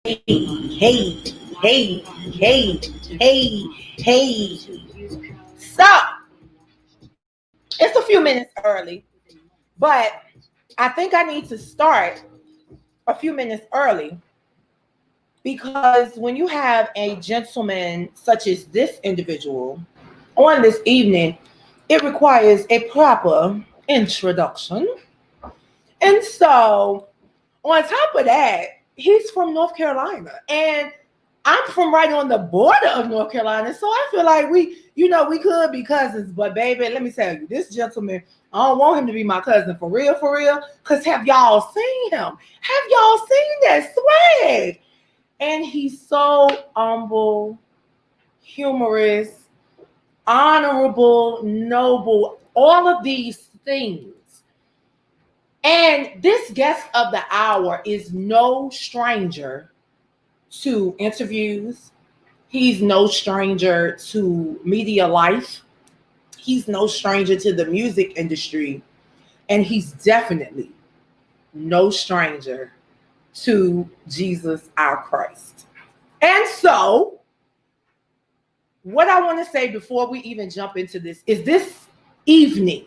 Hey, hey, hey, hey, hey, hey. So, it's a few minutes early, but I think I need to start a few minutes early because when you have a gentleman such as this individual on this evening, it requires a proper introduction. And so, on top of that, he's from North Carolina. And I'm from right on the border of North Carolina. So I feel like we could be cousins. But baby, let me tell you, this gentleman, I don't want him to be my cousin for real, for real. Because have y'all seen him? Have y'all seen that swag? And he's so humble, humorous, honorable, noble, all of these things. And this guest of the hour is no stranger to interviews. He's no stranger to media life. He's no stranger to the music industry. And he's definitely no stranger to Jesus our Christ. And so, what I want to say before we even jump into this evening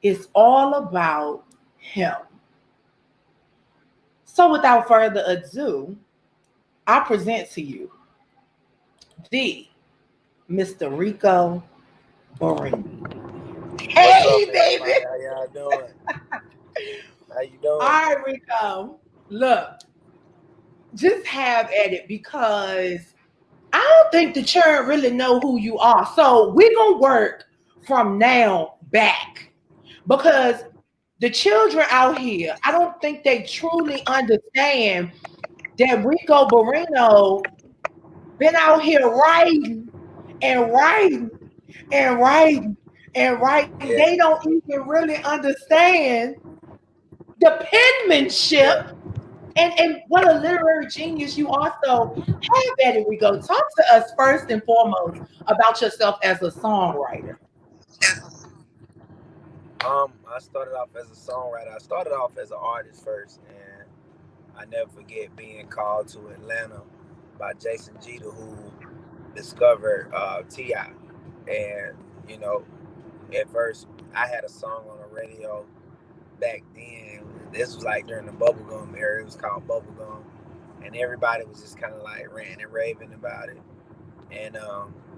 is all about him. So, without further ado, I present to you the Mr. Ricco Barrino. What's Hey, up, baby. everybody? How y'all doing? How you doing? All right, Ricco. Look, just have at it because I don't think the churn really know who you are. So we're gonna work from now back because the children out here, I don't think they truly understand that Ricco Barrino been out here writing and writing and writing and writing. Yeah, They don't even really understand the penmanship yeah. and what a literary genius you are. So, hey, Betty, we go. Talk to us first and foremost about yourself as a songwriter. I started off as a songwriter. I started off as an artist first, and I never forget being called to Atlanta by Jason Jeter, who discovered T.I. And you know, at first I had a song on the radio back then. This was like during the bubblegum era. It was called Bubblegum, and everybody was just kind of like ranting and raving about it. And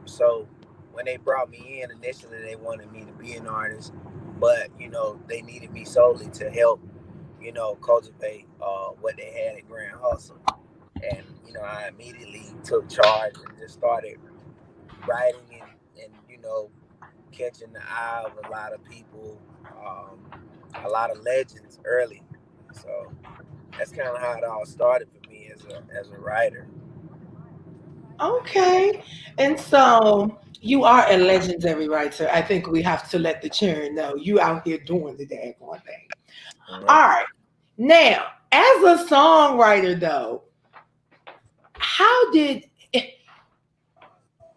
so when they brought me in initially, they wanted me to be an artist, but they needed me solely to help, cultivate what they had at Grand Hustle. And I immediately took charge and just started writing and catching the eye of a lot of people, a lot of legends early. So that's kind of how it all started for me as a writer. Okay. And so you are a legendary writer. I think we have to let the children know you out here doing the daggone thing. All Mm-hmm. right. Now, as a songwriter, though, how did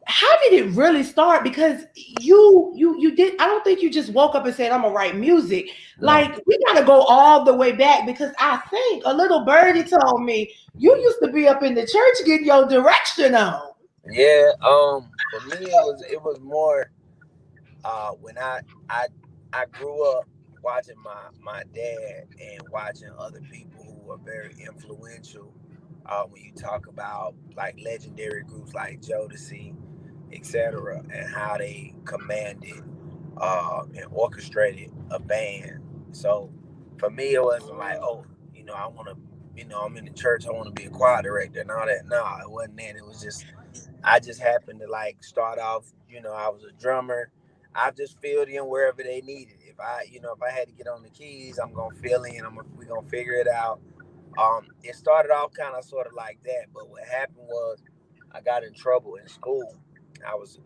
how did it really start? Because you did. I don't think you just woke up and said, "I'm gonna write music." No. Like we gotta go all the way back because I think a little birdie told me you used to be up in the church getting your direction on. Yeah, for me it was more when I I grew up watching my dad and watching other people who were very influential. When you talk about like legendary groups like Jodeci, etc., and how they commanded and orchestrated a band. So for me, it wasn't like, oh, I want to, I'm in the church, I want to be a choir director and all that. No, it wasn't that. It was just I just happened to like start off. I was a drummer. I just filled in wherever they needed. If I had to get on the keys, I'm gonna fill in. We gonna figure it out. It started off kind of sort of like that, but what happened was I got in trouble in school. I was,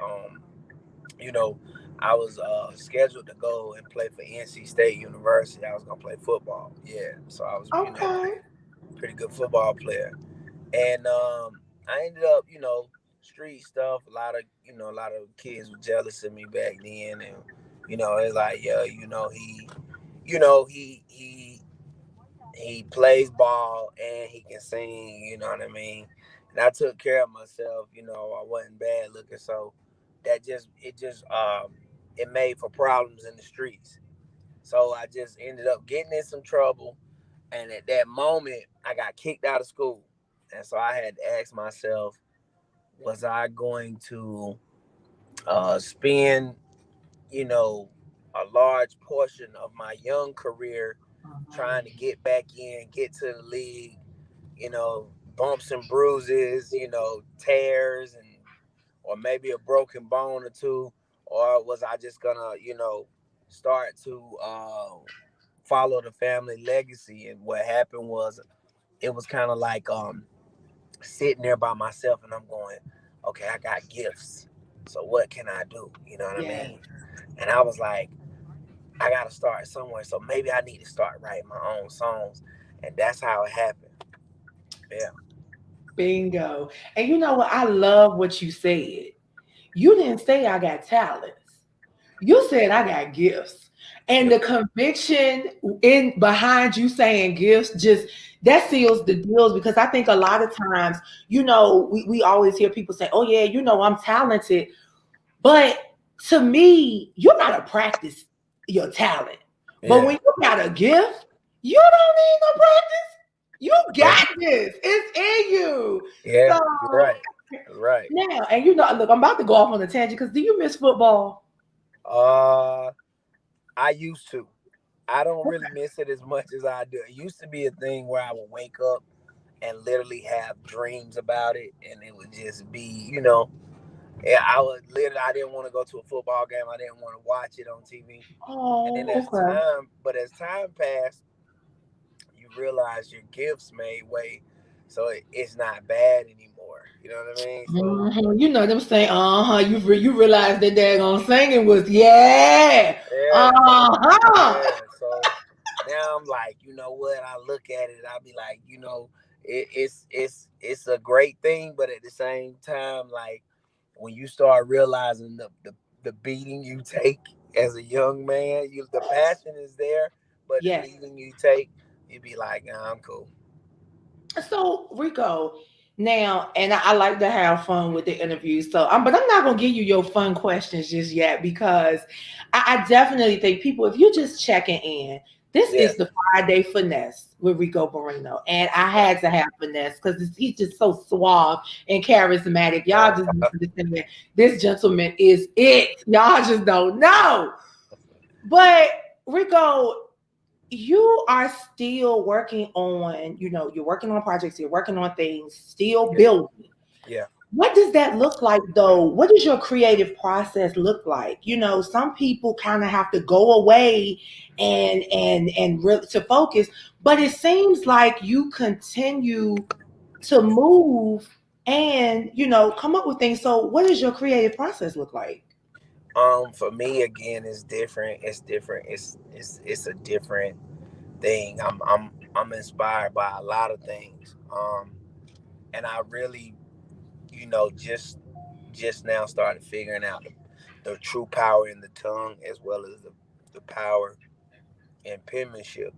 you know, I was scheduled to go and play for NC State University. I was gonna play football. Yeah, so I was, Okay. pretty good football player. And I ended up, street stuff. A lot of kids were jealous of me back then, and it's like, yeah, he he plays ball and he can sing, you know what I mean? And I took care of myself, you know, I wasn't bad looking, so it made for problems in the streets. So I just ended up getting in some trouble, and at that moment I got kicked out of school. And so I had to ask myself, was I going to spend, you know, a large portion of my young career trying to get back in, get to the league, you know, bumps and bruises, you know, tears and or maybe a broken bone or two, or was I just gonna, you know, start to follow the family legacy? And what happened was it was kind of like sitting there by myself, and I'm going, okay, I got gifts, so what can I do? You know what I Yeah. mean? And I was like, I gotta start somewhere, so maybe I need to start writing my own songs, and that's how it happened. Yeah, Bingo. And you know what? I love what you said. You didn't say I got talents. You said I got gifts. And yeah, the conviction in behind you saying gifts just that seals the deals because I think a lot of times, we always hear people say, oh yeah, I'm talented. But to me, you gotta practice your talent. But when yeah, you got a gift, you don't need no practice. You yeah, got this. It's in you. yeah. So You're right. You're right. now, and look, I'm about to go off on a tangent because do you miss football? Uh, I used to. I don't really miss it as much as I do. It used to be a thing where I would wake up and literally have dreams about it, and it would just be, you know, yeah, I didn't want to go to a football game. I didn't want to watch it on TV. And then Oh, okay. as time passed, you realize your gifts made way, so it's not bad anymore. You know what I mean? So Mhm. You know them saying, you realize that daggone singing was, yeah. yeah, Uh-huh. yeah. So now I'm like, you know what? I look at it, I'll be like, you know, it's a great thing, but at the same time, like when you start realizing the beating you take as a young man, the passion is there, but the Yes. beating you take, you be like, nah, I'm cool. So Rico, now, and I like to have fun with the interview. So, but I'm not gonna give you your fun questions just yet because I definitely think people, if you're just checking in, this Yeah, is the Friday finesse with Rico Barrino, and I yeah. had to have finesse because he's just so suave and charismatic. Y'all just Uh, understand that this gentleman is it. Y'all just don't know. But Rico, you are still working on, you're working on projects, you're working on things, still yeah, building. yeah. What does that look like though? What does your creative process look like? Some people kind of have to go away and to focus, but it seems like you continue to move and come up with things. So what does your creative process look like? For me again, it's different. It's different. It's a different thing. I'm inspired by a lot of things. And I really, you know, just now started figuring out the true power in the tongue as well as the power in penmanship.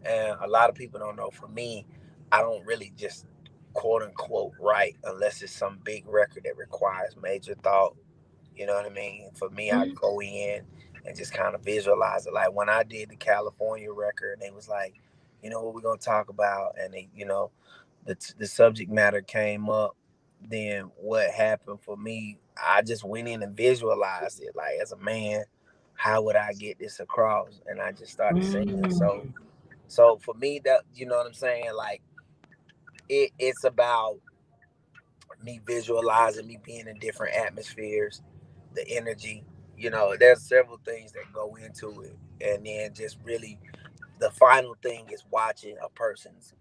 And a lot of people don't know. For me, I don't really just quote unquote write unless it's some big record that requires major thought. You know what I mean? For me, I Mhm. go in and just kind of visualize it. Like when I did the California record, they was like, you know what we're gonna talk about, and they, you know, the subject matter came up. Then what happened for me? I just went in and visualized it. Like as a man, how would I get this across? And I just started singing. So Mm. so for me, that you know what I'm saying, like it's about me visualizing me being in different atmospheres, the energy. You know, there's several things that go into it, and then just really the final thing is watching a person's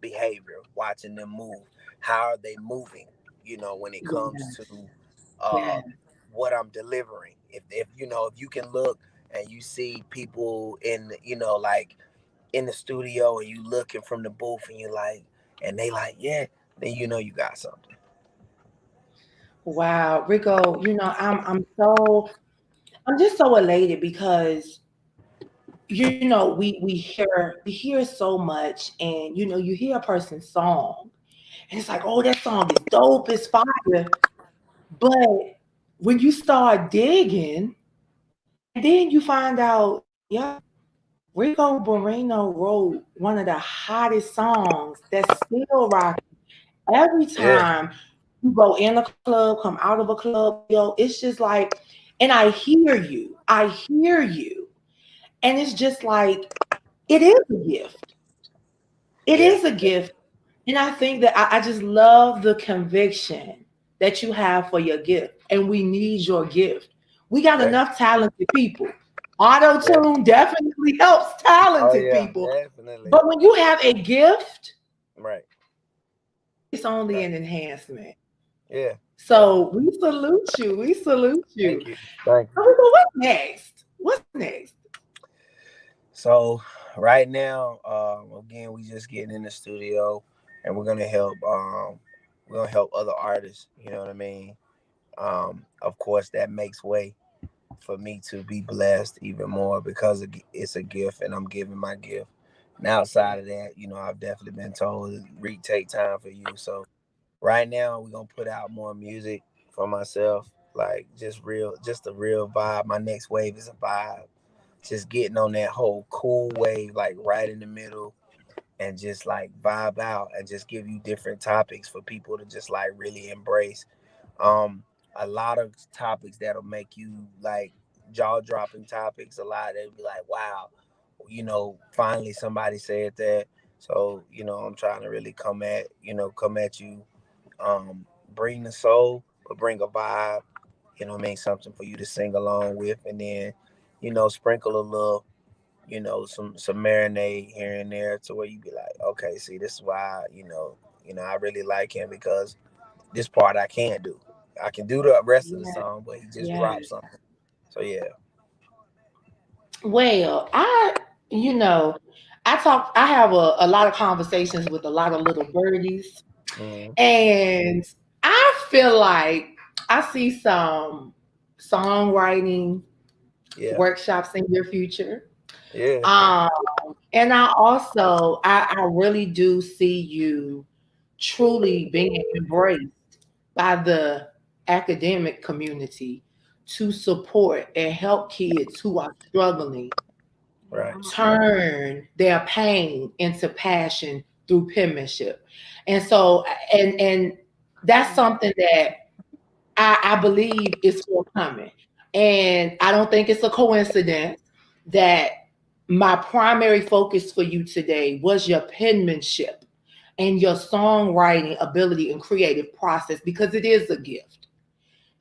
behavior, watching them move. How are they moving? You know, when it comes Yes. to Yes. uh, what I'm delivering. If you know, if you can look and you see people in, you know, like in the studio, and you looking from the booth, and you like, and they like, yeah, then you know you got something. Wow, Rico, I'm just so elated because we hear so much, and you hear a person's song, and it's like, oh, that song is dope, it's fire. But when you start digging, and then you find out, yeah, Rico Barrino wrote one of the hottest songs that's still rocking every Yeah. time you go in a club, come out of a club, yo, it's just like, and I hear you, and it's just like, it is a gift. It Yeah. is a gift. And I think that I just love the conviction that you have for your gift. And we need your gift. We got Yeah. enough talented people. Auto Yeah. tune definitely helps Oh talented yeah, people. definitely. But when you have a gift, Right. it's only Right. an enhancement. Yeah. Yeah. So we salute you. We salute you. Thank you. Thank you. So what's next? What's next? So right now, again, we just getting in the studio, and we're gonna help other artists. You know what I mean? Of course, that makes way for me to be blessed even more because it's a gift, and I'm giving my gift. And outside of that, I've definitely been told, Reek, take time for you. So right now, we're gonna put out more music for myself, like just a real vibe. My next wave is a vibe, just getting on that whole cool wave, like right in the middle, and just like vibe out and just give you different topics for people to just like really embrace. Um, a lot of topics that'll make you like jaw dropping topics. A lot that'll be like, wow, finally somebody said that. So, I'm trying to really come at you, bring the soul, but bring a vibe, what I mean, something for you to sing along with, and then, sprinkle a little, some marinade here and there to where you be like, okay, see, this is why, I really like him because this part I can't do. I can do the rest of the Yeah, song, but he just yeah. dropped something. So yeah. Well, you know, I have a lot of conversations with a lot of little birdies, Mm, and I feel like I see some songwriting yeah. workshops in your future. Yeah. Um, and I really do see you truly being embraced by the academic community to support and help kids who are struggling Right. turn their pain into passion through penmanship. And so, and that's something that I believe is forthcoming. And I don't think it's a coincidence that my primary focus for you today was your penmanship and your songwriting ability and creative process, because it is a gift.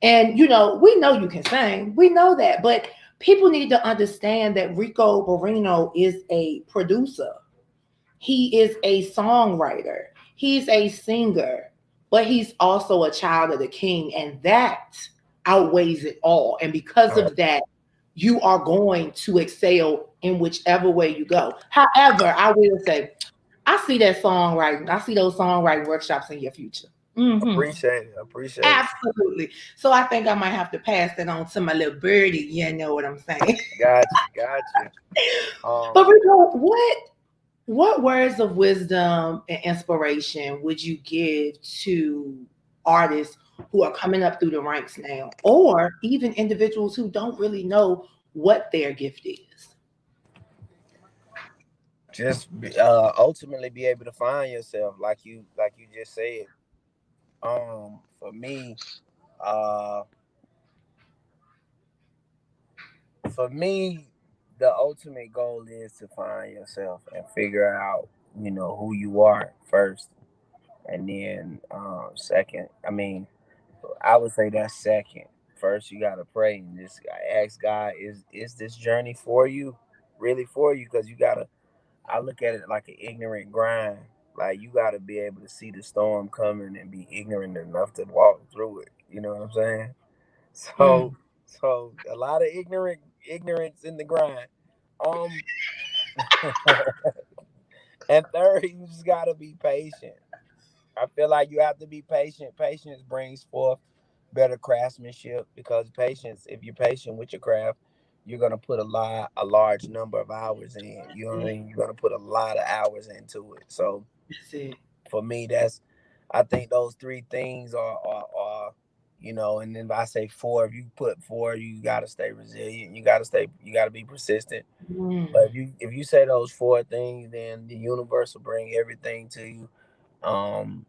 And we know you can sing. We know that. But people need to understand that Rico Barrino is a producer. He is a songwriter. He's a singer, but he's also a child of the king. And that outweighs it all. And because All right. of that, you are going to excel in whichever way you go. However, I will say, I see that songwriting. I see those songwriting workshops in your future. Hmm. Appreciate it. Appreciate it. Absolutely. So I think I might have to pass that on to my little birdie. You know what I'm saying? Got you. Got you. But Um, Rico, what words of wisdom and inspiration would you give to artists who are coming up through the ranks now, or even individuals who don't really know what their gift is? ultimately be able to find yourself, like you just said. For me, uh, for me, the ultimate goal is to find yourself and figure out, who you are first, and then second. I mean, I would say that's second. First, you gotta pray and just ask God, is this journey for you, really for you? Because you gotta. I look at it like an ignorant grind. Like you gotta be able to see the storm coming and be ignorant enough to walk through it. You know what I'm saying? So, Mm. so a lot of ignorance in the grind. Um, and third, you just gotta be patient. I feel like you have to be patient. Patience brings forth better craftsmanship because patience, if you're patient with your craft, you're gonna put a large number of hours in. You know what I mean? You're gonna put a lot of hours into it. So That's it. for me, I think those three things are you know, and then if I say four, if you put four, you gotta stay resilient. You gotta be persistent. Mm. But if you say those four things, then the universe will bring everything to you. Um,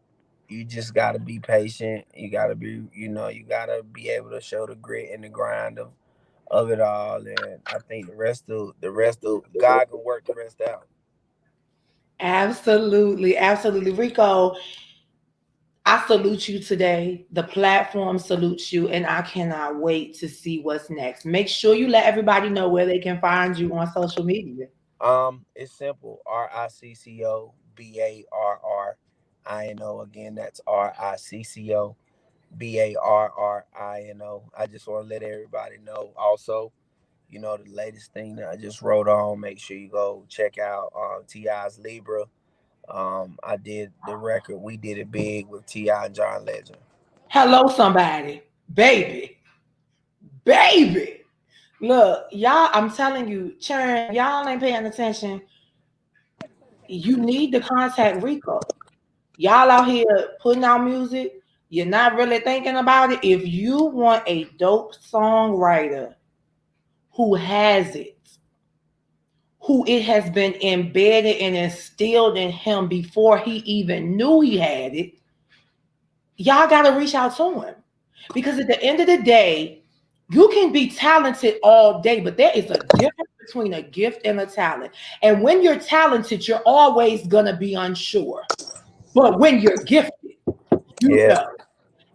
you just gotta be patient. You gotta be, you gotta be able to show the grit and the grind of it all. And I think the rest of God can work the rest out. Absolutely, absolutely. Rico, I salute you today. The platform salutes you, and I cannot wait to see what's next. Make sure you let everybody know where they can find you on social media. It's simple. RICCOBARRINO. Again, that's RICCOBARRINO. I just want to let everybody know. Also, the latest thing that I just wrote on. Make sure you go check out Ti's Libra. I did the record. We did it big with Ti and John Legend. Hello, somebody. Baby, baby. Look, y'all, I'm telling you, Churn, y'all ain't paying attention. You need to contact Rico. Y'all out here putting out music. You're not really thinking about it. If you want a dope songwriter who has it, who it has been embedded and instilled in him before he even knew he had it, y'all got to reach out to him. Because at the end of the day, you can be talented all day, but there is a difference between a gift and a talent. And when you're talented, you're always going to be unsure. But when you're gifted, you Yeah. know.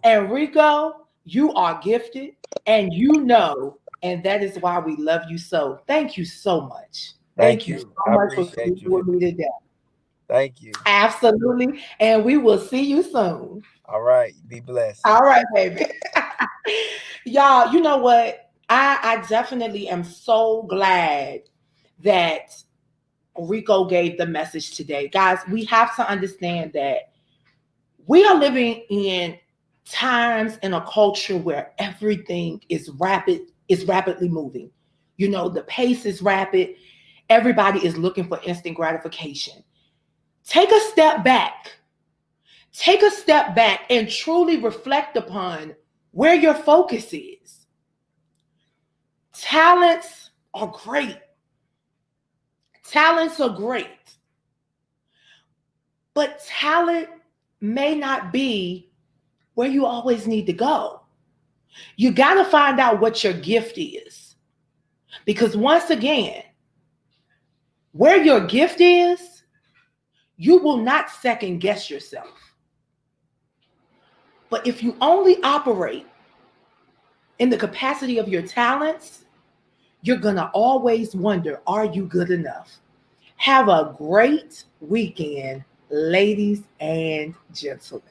And Rico, you are gifted and you know, and that is why we love you so. Thank you so much. Thank Thank you so you. I much for appreciate being you. with me today. Thank you. Absolutely. And we will see you soon. All right. Be blessed. All right, baby. Y'all, you know what? I definitely am so glad that Rico gave the message today. Guys, we have to understand that we are living in times in a culture where everything is rapidly moving. You know, the pace is rapid. Everybody is looking for instant gratification. Take a step back. Take a step back and truly reflect upon where your focus is. Talents are great. Talents are great. But talent may not be where you always need to go. You got to find out what your gift is. Because once again, where your gift is, you will not second guess yourself. But if you only operate in the capacity of your talents, you're going to always wonder, are you good enough? Have a great weekend, ladies and gentlemen.